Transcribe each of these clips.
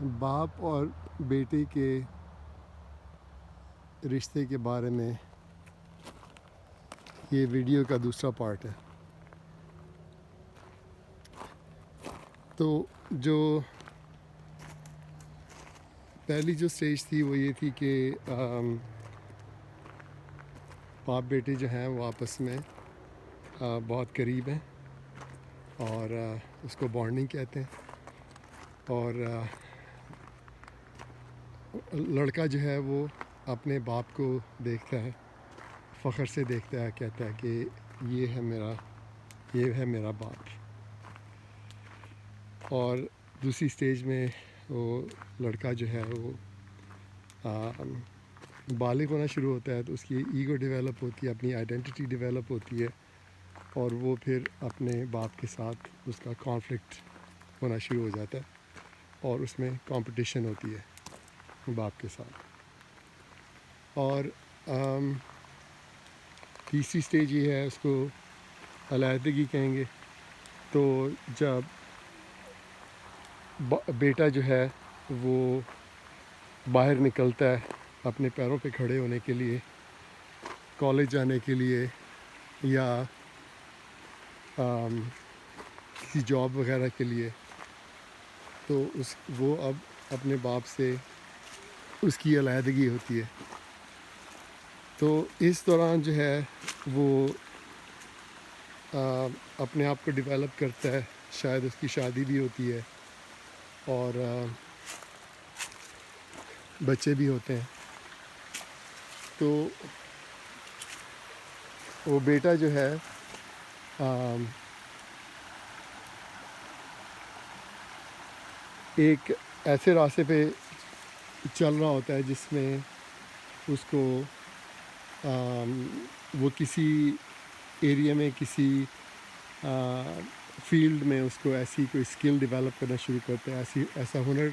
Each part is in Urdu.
باپ اور بیٹے کے رشتے کے بارے میں یہ ویڈیو کا دوسرا پارٹ ہے۔ تو جو پہلی جو سٹیج تھی وہ یہ تھی کہ باپ بیٹے جو ہیں وہ آپس میں بہت قریب ہیں اور اس کو بانڈنگ کہتے ہیں، اور لڑکا جو ہے وہ اپنے باپ کو دیکھتا ہے، فخر سے دیکھتا ہے، کہتا ہے کہ یہ ہے میرا باپ۔ اور دوسری سٹیج میں وہ لڑکا جو ہے وہ بالغ ہونا شروع ہوتا ہے، تو اس کی ایگو ڈیولپ ہوتی ہے، اپنی آئیڈینٹی ڈیولپ ہوتی ہے، اور وہ پھر اپنے باپ کے ساتھ اس کا کانفلکٹ ہونا شروع ہو جاتا ہے، اور اس میں کمپٹیشن ہوتی ہے باپ کے ساتھ۔ اور تیسری سٹیج یہ ہے، اس کو علیحدگی کہیں گے۔ تو جب بیٹا جو ہے وہ باہر نکلتا ہے اپنے پیروں پہ کھڑے ہونے کے لیے، کالج جانے کے لیے، یا کسی جاب وغیرہ کے لیے، تو وہ اب اپنے باپ سے اس کی علیحدگی ہوتی ہے۔ تو اس دوران جو ہے وہ اپنے آپ کو ڈیولپ کرتا ہے، شاید اس کی شادی بھی ہوتی ہے اور بچے بھی ہوتے ہیں۔ تو وہ بیٹا جو ہے ایک ایسے راستے پہ چل رہا ہوتا ہے جس میں اس کو وہ کسی ایریا میں، کسی فیلڈ میں اس کو ایسی کوئی اسکل ڈیولپ کرنا شروع کرتا ہے، ایسا ہنر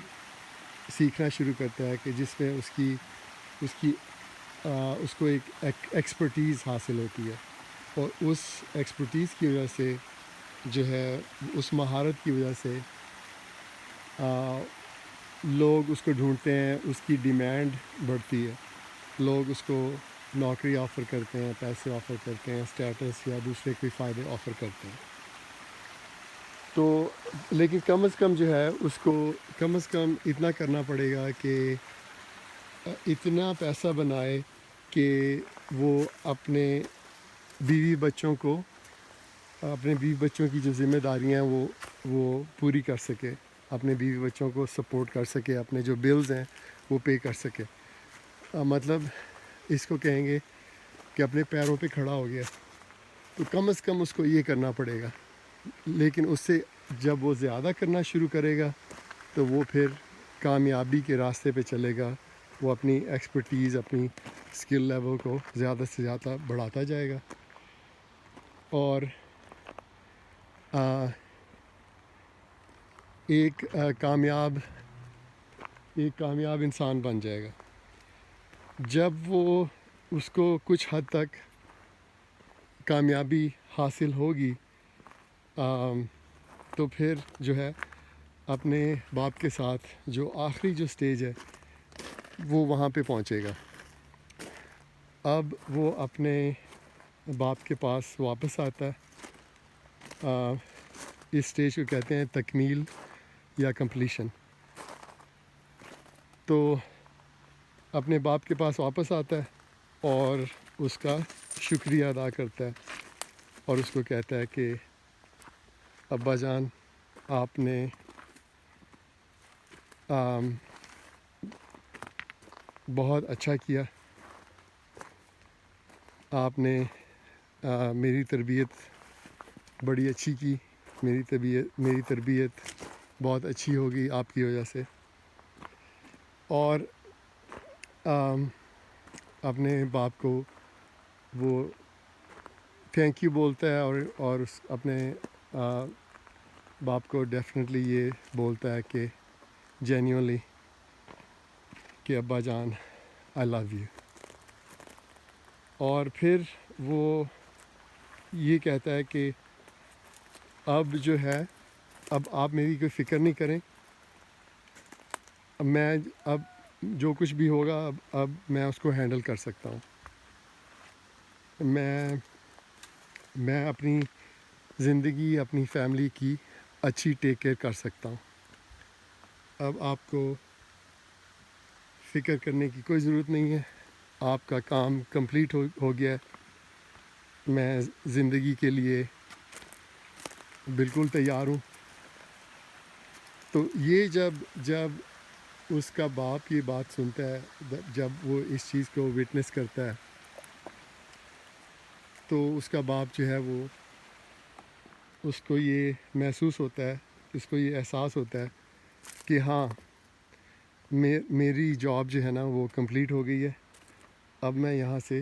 سیکھنا شروع کرتا ہے کہ جس میں اس کو ایک ایکسپرٹیز حاصل ہوتی ہے، اور اس ایکسپرٹیز کی وجہ سے جو ہے، اس مہارت کی وجہ سے لوگ اس کو ڈھونڈتے ہیں، اس کی ڈیمانڈ بڑھتی ہے، لوگ اس کو نوکری آفر کرتے ہیں، پیسے آفر کرتے ہیں، اسٹیٹس یا دوسرے کوئی فائدے آفر کرتے ہیں۔ تو لیکن کم از کم جو ہے اس کو کم از کم اتنا کرنا پڑے گا کہ اتنا پیسہ بنائے کہ وہ اپنے بیوی بچوں کی جو ذمہ داریاں وہ پوری کر سکے، اپنے بیوی بچوں کو سپورٹ کر سکے، اپنے جو بلز ہیں وہ پے کر سکے۔ مطلب اس کو کہیں گے کہ اپنے پیروں پہ کھڑا ہو گیا۔ تو کم از کم اس کو یہ کرنا پڑے گا، لیکن اس سے جب وہ زیادہ کرنا شروع کرے گا تو وہ پھر کامیابی کے راستے پہ چلے گا، وہ اپنی ایکسپرٹیز، اپنی اسکل لیول کو زیادہ سے زیادہ بڑھاتا جائے گا، اور ایک کامیاب انسان بن جائے گا۔ جب وہ اس کو کچھ حد تک کامیابی حاصل ہوگی تو پھر جو ہے اپنے باپ کے ساتھ جو آخری جو سٹیج ہے وہ وہاں پہ پہنچے گا۔ اب وہ اپنے باپ کے پاس واپس آتا ہے۔ اس سٹیج کو کہتے ہیں تکمیل یا کمپلیشن۔ تو اپنے باپ کے پاس واپس آتا ہے اور اس کا شکریہ ادا کرتا ہے، اور اس کو کہتا ہے کہ ابا جان، آپ نے بہت اچھا کیا، آپ نے میری تربیت بڑی اچھی کی، میری تربیت بہت اچھی ہوگی آپ کی وجہ سے، اور اپنے باپ کو وہ تھینک یو بولتا ہے، اور اپنے باپ کو ڈیفینیٹلی یہ بولتا ہے کہ جینیونلی کہ ابا جان آئی لو یو۔ اور پھر وہ یہ کہتا ہے کہ اب جو ہے، اب آپ میری کوئی فکر نہیں کریں، میں اب جو کچھ بھی ہوگا اب میں اس کو ہینڈل کر سکتا ہوں. میں اپنی زندگی اپنی فیملی کی اچھی ٹیک کیئر کر سکتا ہوں. اب آپ کو فکر کرنے کی کوئی ضرورت نہیں ہے. آپ کا کام کمپلیٹ ہو گیا ہے. میں زندگی کے لیے بالکل تیار ہوں. تو یہ جب اس کا باپ یہ بات سنتا ہے, جب وہ اس چیز کو وٹنس کرتا ہے, تو اس کا باپ جو ہے وہ اس کو یہ محسوس ہوتا ہے, اس کو یہ احساس ہوتا ہے کہ ہاں میری جاب جو ہے نا وہ کمپلیٹ ہو گئی ہے. اب میں یہاں سے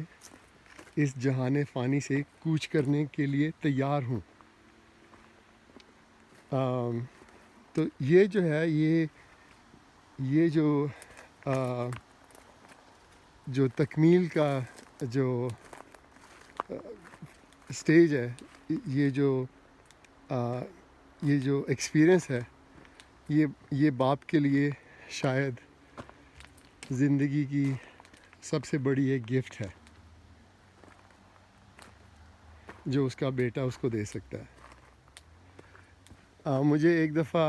اس جہان فانی سے کوچ کرنے کے لیے تیار ہوں. تو یہ جو ہے یہ جو تکمیل کا جو اسٹیج ہے, یہ جو ایکسپیرئنس ہے, یہ باپ کے لیے شاید زندگی کی سب سے بڑی ایک گفٹ ہے جو اس کا بیٹا اس کو دے سکتا ہے. مجھے ایک دفعہ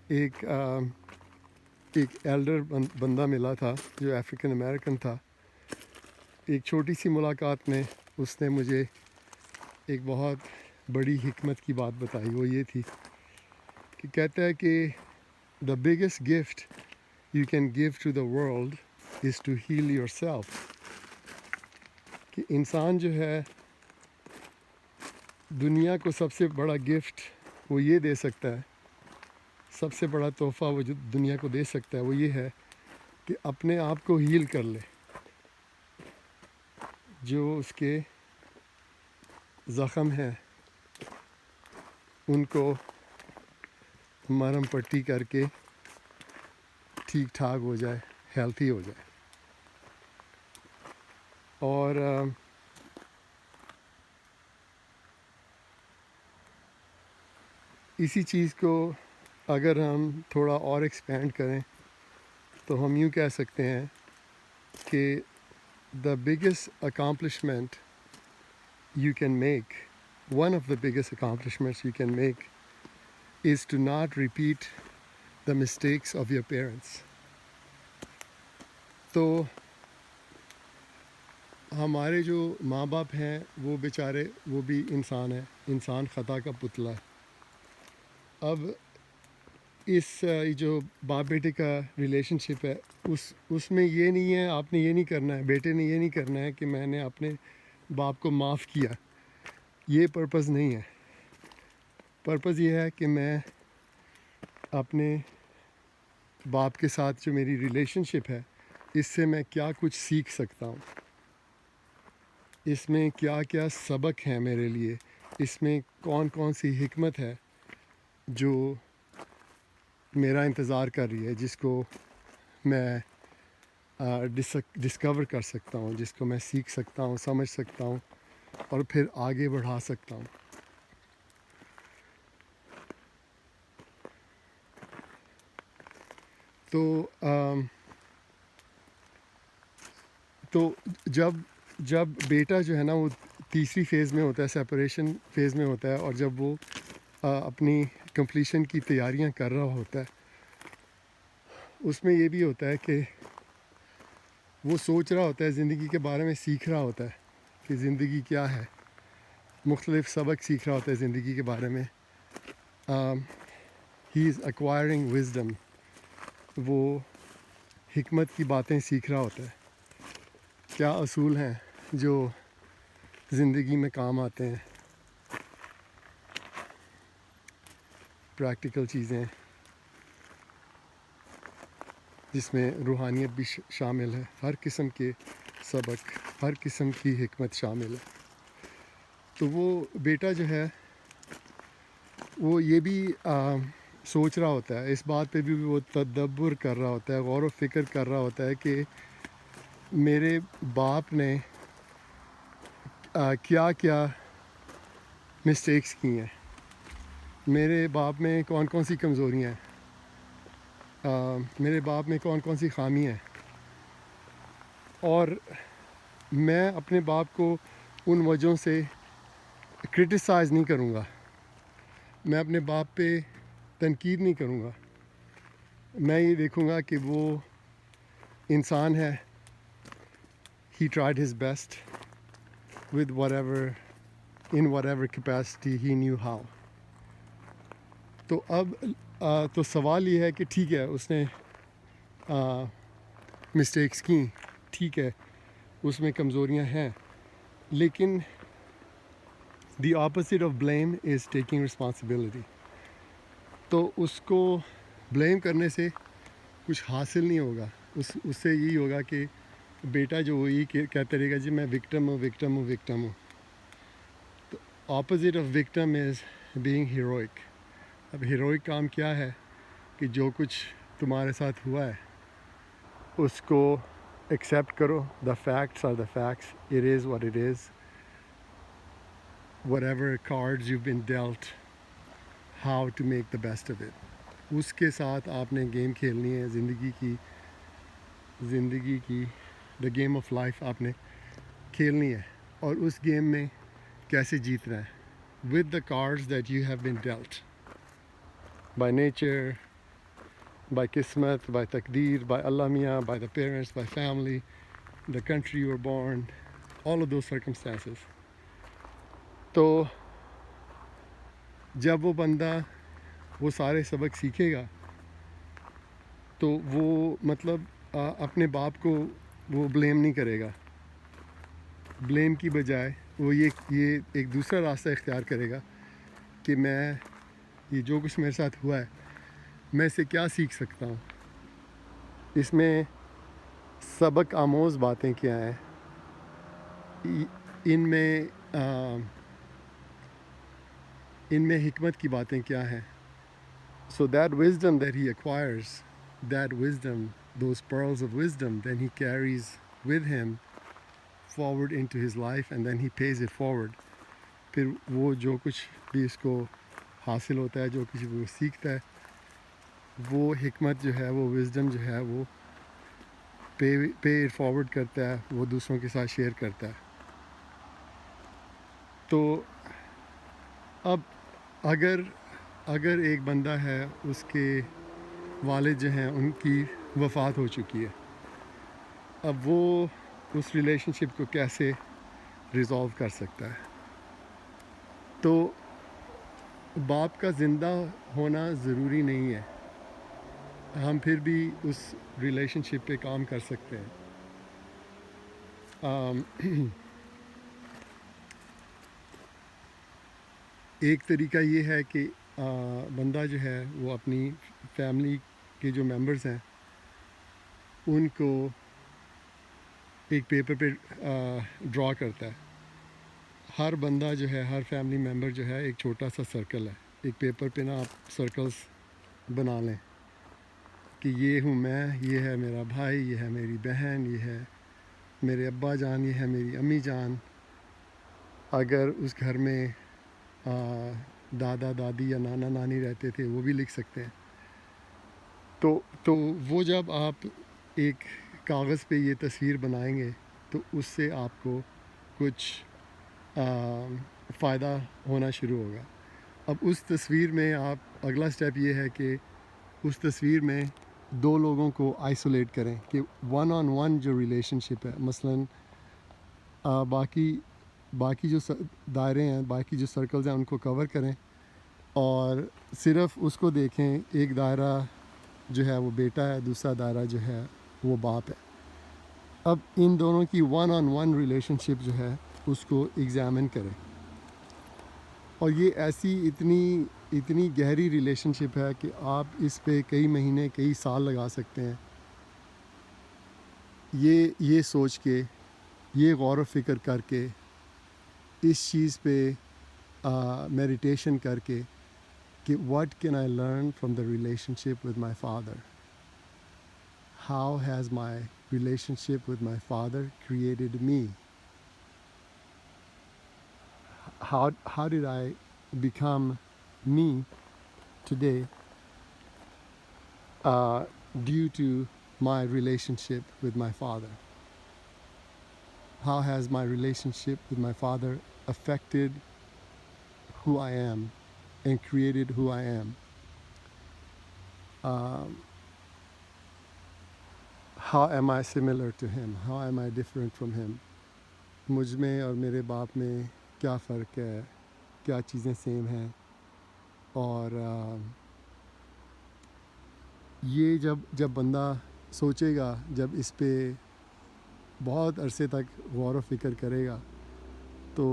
ایک ایلڈر بندہ ملا تھا جو افریقن امریکن تھا. ایک چھوٹی سی ملاقات میں اس نے مجھے ایک بہت بڑی حکمت کی بات بتائی. وہ یہ تھی کہ کہتا ہے کہ the biggest gift you can give to the world is to heal yourself. کہ انسان جو ہے دنیا کو سب سے بڑا گفٹ وہ یہ دے سکتا ہے, سب سے بڑا تحفہ وہ جو دنیا کو دے سکتا ہے وہ یہ ہے کہ اپنے آپ کو ہیل کر لے. جو اس کے زخم ہیں ان کو مرہم پٹی کر کے ٹھیک ٹھاک ہو جائے, ہیلتھی ہو جائے. اور اسی چیز کو اگر ہم تھوڑا اور ایکسپینڈ کریں تو ہم یوں کہہ سکتے ہیں کہ the biggest accomplishment you can make, one of the biggest accomplishments you can make is to not repeat the mistakes of your parents. تو ہمارے جو ماں باپ ہیں وہ بیچارے وہ بھی انسان ہیں, انسان خطا کا پتلا ہے. اب اس جو باپ بیٹے کا ریلیشن شپ ہے اس میں یہ نہیں ہے آپ نے یہ نہیں کرنا ہے, بیٹے نے یہ نہیں کرنا ہے کہ میں نے اپنے باپ کو معاف کیا. یہ پرپز نہیں ہے. پرپز یہ ہے کہ میں اپنے باپ کے ساتھ جو میری ریلیشن شپ ہے اس سے میں کیا کچھ سیکھ سکتا ہوں, اس میں کیا کیا سبق ہیں میرے لیے, اس میں کون کون سی حکمت ہے جو میرا انتظار کر رہی ہے, جس کو میں ڈسکور کر سکتا ہوں, جس کو میں سیکھ سکتا ہوں, سمجھ سکتا ہوں اور پھر آگے بڑھا سکتا ہوں. تو جب بیٹا جو ہے نا وہ تیسری فیز میں ہوتا ہے, سیپریشن فیز میں ہوتا ہے, اور جب وہ اپنی کمپلیشن کی تیاریاں کر رہا ہوتا ہے, اس میں یہ بھی ہوتا ہے کہ وہ سوچ رہا ہوتا ہے, زندگی کے بارے میں سیکھ رہا ہوتا ہے کہ زندگی کیا ہے, مختلف سبق سیکھ رہا ہوتا ہے زندگی کے بارے میں. ہی از ایکوائرنگ وزڈم, وہ حکمت کی باتیں سیکھ رہا ہوتا ہے. کیا اصول ہیں جو زندگی میں کام آتے ہیں, پریکٹیکل چیزیں جس میں روحانیت بھی شامل ہے, ہر قسم کے سبق, ہر قسم کی حکمت شامل ہے. تو وہ بیٹا جو ہے وہ یہ بھی سوچ رہا ہوتا ہے, اس بات پہ بھی وہ تدبر کر رہا ہوتا ہے, غور و فکر کر رہا ہوتا ہے کہ میرے باپ نے کیا کیا مسٹیکس کی ہیں, میرے باپ میں کون کون سی کمزوریاں ہیں, میرے باپ میں کون کون سی خامی ہیں، اور میں اپنے باپ کو ان وجہوں سے کرٹیسائز نہیں کروں گا، میں اپنے باپ پہ تنقید نہیں کروں گا. میں یہ دیکھوں گا کہ وہ انسان ہے. He tried his best with in whatever capacity he knew how. تو اب تو سوال یہ ہے کہ ٹھیک ہے اس نے مسٹیکس کی، ٹھیک ہے اس میں کمزوریاں ہیں، لیکن the opposite of blame is taking responsibility. تو اس کو بلیم کرنے سے کچھ حاصل نہیں ہوگا. اس سے یہی ہوگا کہ بیٹا جو وہی کہتے رہے گا جی میں وکٹم ہوں. تو opposite of victim is being heroic. اب ہیروئک کام کیا ہے کہ جو کچھ تمہارے ساتھ ہوا ہے اس کو ایکسیپٹ کرو. The facts are the facts. It is what it is. Whatever cards you been dealt, how to make the best of it. اس کے ساتھ آپ نے گیم کھیلنی ہے زندگی کی دا گیم آف لائف آپ نے کھیلنی ہے، اور اس گیم میں کیسے جیتنا ہے with the cards that you have been dealt by nature, by قسمت، بائی تقدیر، بائی اللہ میاں، by the parents, by family, the country you are born, all of those circumstances. تو جب وہ بندہ وہ سارے سبق سیکھے گا تو وہ مطلب اپنے باپ کو وہ بلیم نہیں کرے گا. بلیم کی بجائے وہ یہ ایک دوسرا راستہ اختیار کرے گا کہ میں یہ جو کچھ میرے ساتھ ہوا ہے میں اسے کیا سیکھ سکتا ہوں، اس میں سبق آموز باتیں کیا ہیں، ان میں حکمت کی باتیں کیا ہیں. So that wisdom that he acquires, those pearls of wisdom, then he carries with him forward into his life and then he pays it forward. پھر وہ جو کچھ بھی اس کو حاصل ہوتا ہے، جو کچھ وہ سیکھتا ہے، وہ حکمت جو ہے، وہ وزڈم جو ہے، وہ پے اٹ فارورڈ کرتا ہے، وہ دوسروں کے ساتھ شیئر کرتا ہے. تو اب اگر ایک بندہ ہے اس کے والد جو ہیں ان کی وفات ہو چکی ہے، اب وہ اس ریلیشن شپ کو کیسے ریزالو کر سکتا ہے؟ تو باپ کا زندہ ہونا ضروری نہیں ہے، ہم پھر بھی اس ریلیشن شپ پہ کام کر سکتے ہیں. ایک طریقہ یہ ہے کہ بندہ جو ہے وہ اپنی فیملی کے جو ممبرز ہیں ان کو ایک پیپر پہ ڈرا کرتا ہے. ہر بندہ جو ہے، ہر فیملی ممبر جو ہے ایک چھوٹا سا سرکل ہے. ایک پیپر پہ نا آپ سرکلز بنا لیں کہ یہ ہوں میں، یہ ہے میرا بھائی، یہ ہے میری بہن، یہ ہے میرے ابا جان، یہ ہے میری امی جان. اگر اس گھر میں دادا دادی یا نانا نانی رہتے تھے وہ بھی لکھ سکتے ہیں. تو وہ جب آپ ایک کاغذ پہ یہ تصویر بنائیں گے تو اس سے آپ کو کچھ فائدہ ہونا شروع ہوگا. اب اس تصویر میں آپ اگلا سٹیپ یہ ہے کہ اس تصویر میں دو لوگوں کو آئسولیٹ کریں کہ ون آن ون جو ریلیشن شپ ہے، مثلاً باقی جو دائرے ہیں، باقی جو سرکلز ہیں ان کو کور کریں اور صرف اس کو دیکھیں. ایک دائرہ جو ہے وہ بیٹا ہے، دوسرا دائرہ جو ہے وہ باپ ہے. اب ان دونوں کی ون آن ون ریلیشن شپ جو ہے اس کو ایگزامن کریں. اور یہ ایسی اتنی گہری ریلیشن شپ ہے کہ آپ اس پہ کئی مہینے کئی سال لگا سکتے ہیں. یہ سوچ کے، یہ غور و فکر کر کے، اس چیز پہ میڈیٹیشن کر کے کہ what can I learn from the relation ship with my father. How has my relation ship with my father created me. How did I become me today due to my relationship with my father. How has my relationship with my father affected who I am and created who I am? How am I similar to him? How am I different from him? مجھ میں اور میرے باپ میں کیا فرق ہے؟ کیا چیزیں سیم ہیں؟ اور یہ جب بندہ سوچے گا، جب اس پہ بہت عرصے تک غور و فکر کرے گا، تو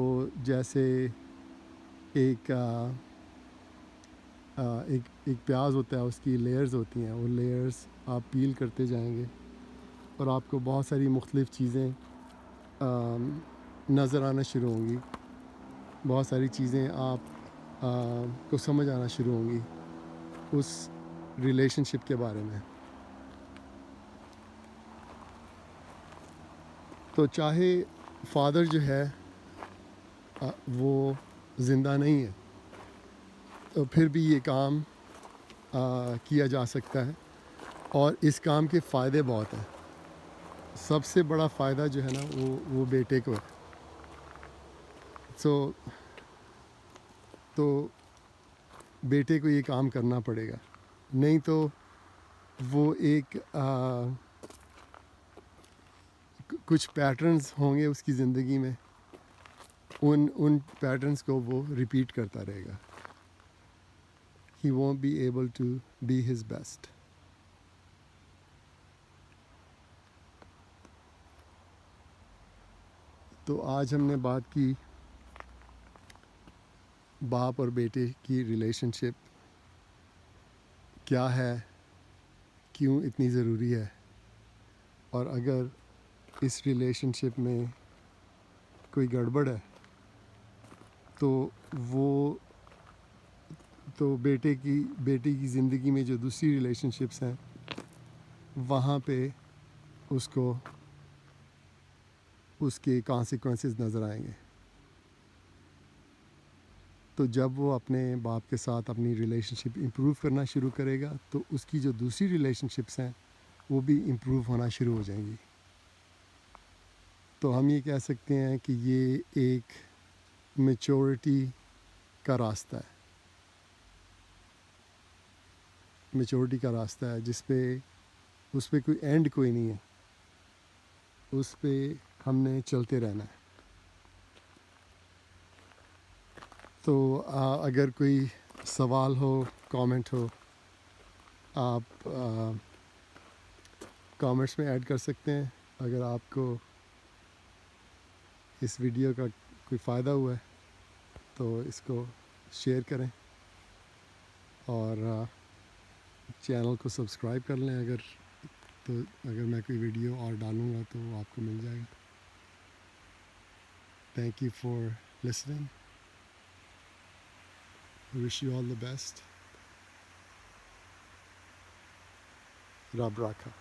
جیسے ایک پیاز ہوتا ہے، اس کی لیئرز ہوتی ہیں، وہ لیئرز آپ پیل کرتے جائیں گے اور آپ کو بہت ساری مختلف چیزیں نظر آنا شروع ہوں گی، بہت ساری چیزیں آپ کو سمجھ آنا شروع ہوں گی اس ریلیشن شپ کے بارے میں. تو چاہے فادر جو ہے وہ زندہ نہیں ہے، تو پھر بھی یہ کام کیا جا سکتا ہے، اور اس کام کے فائدے بہت ہیں. سب سے بڑا فائدہ جو ہے نا وہ بیٹے کو ہے. تو بیٹے کو یہ کام کرنا پڑے گا، نہیں تو وہ ایک کچھ پیٹرنز ہوں گے اس کی زندگی میں، ان پیٹرنز کو وہ ریپیٹ کرتا رہے گا. He won't be able to be his best. تو آج ہم نے بات کی باپ اور بیٹے کی ریلیشن شپ کیا ہے، کیوں اتنی ضروری ہے، اور اگر اس ریلیشن شپ میں کوئی گڑبڑ ہے تو بیٹے کی زندگی میں جو دوسری ریلیشن شپس ہیں وہاں پہ اس کو اس کے کانسیکوینسز نظر آئیں گے. تو جب وہ اپنے باپ کے ساتھ اپنی ریلیشن شپ امپروو کرنا شروع کرے گا، تو اس کی جو دوسری ریلیشن شپس ہیں وہ بھی امپروو ہونا شروع ہو جائیں گی. تو ہم یہ کہہ سکتے ہیں کہ یہ ایک میچورٹی کا راستہ ہے، میچورٹی کا راستہ ہے اس پہ کوئی اینڈ کوئی نہیں ہے، اس پہ ہم نے چلتے رہنا ہے. تو اگر کوئی سوال ہو، کامنٹ ہو، آپ کامنٹس میں ایڈ کر سکتے ہیں. اگر آپ کو اس ویڈیو کا کوئی فائدہ ہوا ہے تو اس کو شیئر کریں، اور چینل کو سبسکرائب کر لیں اگر میں کوئی ویڈیو اور ڈالوں گا تو وہ آپ کو مل جائے گا. Thank you for listening. Wish you all the best. رب راکھا.